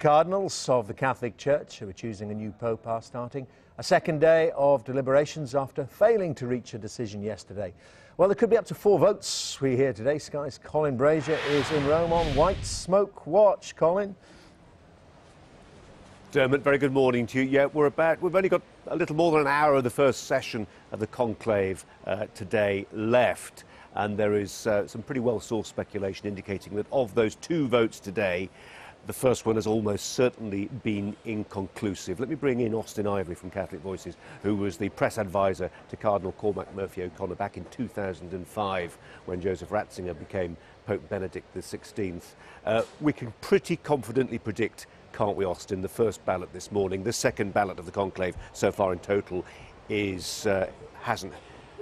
Cardinals of the Catholic Church who are choosing a new pope are starting a second day of deliberations after failing to reach a decision yesterday. Well, there could be up to 4 votes, we hear today. Sky's Colin Brazier is in Rome on White Smoke Watch. Colin? Dermot, very good morning to you. Yeah, we've only got a little more than an hour of the first session of the conclave today left. And there is some pretty well-sourced speculation indicating that of those 2 votes today, the first one has almost certainly been inconclusive. Let me bring in Austen Ivereigh from Catholic Voices, who was the press advisor to Cardinal Cormac Murphy O'Connor back in 2005 when Joseph Ratzinger became Pope Benedict XVI. We can pretty confidently predict, can't we, Austen, the first ballot this morning, the second ballot of the conclave so far in total is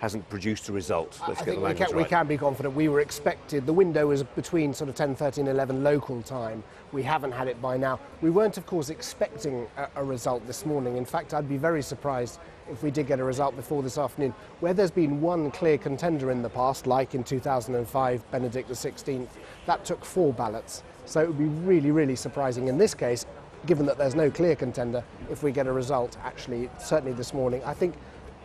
hasn't produced a result. I think we can be confident. We were expected, the window was between sort of 10:30 and 11 local time. We haven't had it by now. We weren't, of course, expecting a result this morning. In fact, I'd be very surprised if we did get a result before this afternoon. Where there's been one clear contender in the past, like in 2005, Benedict XVI, that took 4 ballots. So it would be really, really surprising in this case, given that there's no clear contender, if we get a result, actually, certainly this morning. I think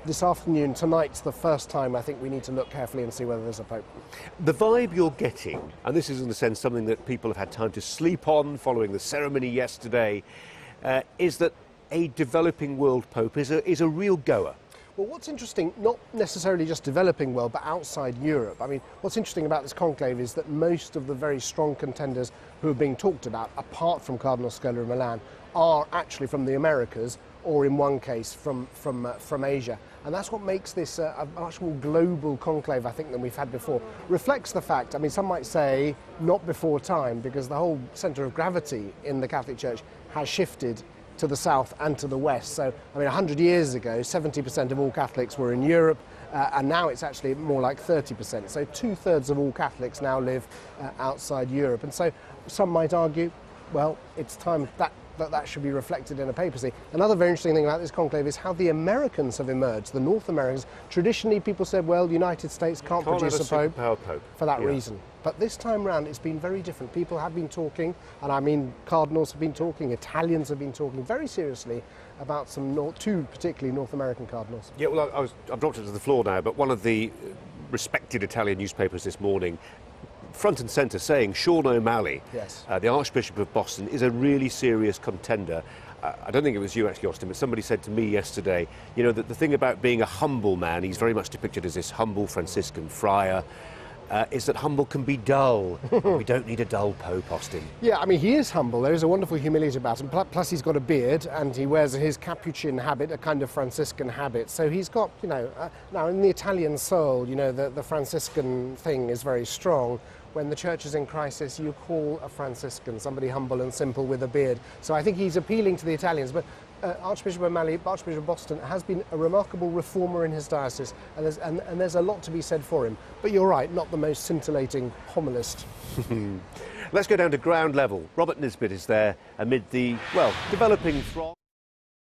this afternoon, tonight's the first time I think we need to look carefully and see whether there's a pope. The vibe you're getting, and this is in a sense something that people have had time to sleep on following the ceremony yesterday, is that a developing world pope is a real goer. Well, what's interesting, not necessarily just developing world, but outside Europe. I mean, what's interesting about this conclave is that most of the very strong contenders who are being talked about, apart from Cardinal Scola of Milan, are actually from the Americas, or in one case from Asia. And that's what makes this a much more global conclave, I think, than we've had before. Reflects the fact, I mean, some might say not before time, because the whole centre of gravity in the Catholic Church has shifted to the south and to the west. So, I mean, 100 years ago, 70% of all Catholics were in Europe, and now it's actually more like 30%. So 2/3 of all Catholics now live outside Europe. And so some might argue, well, it's time that should be reflected in a papacy. Another very interesting thing about this conclave is how the Americans have emerged, the North Americans. Traditionally, people said, well, the United States can't produce a pope for that reason. But this time round, it's been very different. People have been talking, and I mean cardinals have been talking, Italians have been talking very seriously about some 2 particularly North American cardinals. Yeah, well, I've dropped it to the floor now, but one of the respected Italian newspapers this morning, front and centre, saying Sean O'Malley, yes, the Archbishop of Boston, is a really serious contender. I don't think it was you actually, Austen, but somebody said to me yesterday, you know, that the thing about being a humble man, he's very much depicted as this humble Franciscan friar, is that humble can be dull. We don't need a dull Pope, Austen. Yeah, I mean, he is humble. There is a wonderful humility about him. Plus, he's got a beard, and he wears his Capuchin habit, a kind of Franciscan habit. So he's got, you know, now in the Italian soul, you know, the Franciscan thing is very strong. When the church is in crisis, you call a Franciscan somebody humble and simple with a beard. So I think he's appealing to the Italians. But Archbishop O'Malley, Archbishop of Boston, has been a remarkable reformer in his diocese, and there's a lot to be said for him. But you're right, not the most scintillating homilist. Let's go down to ground level. Robert Nisbet is there amid the, well, developing throng.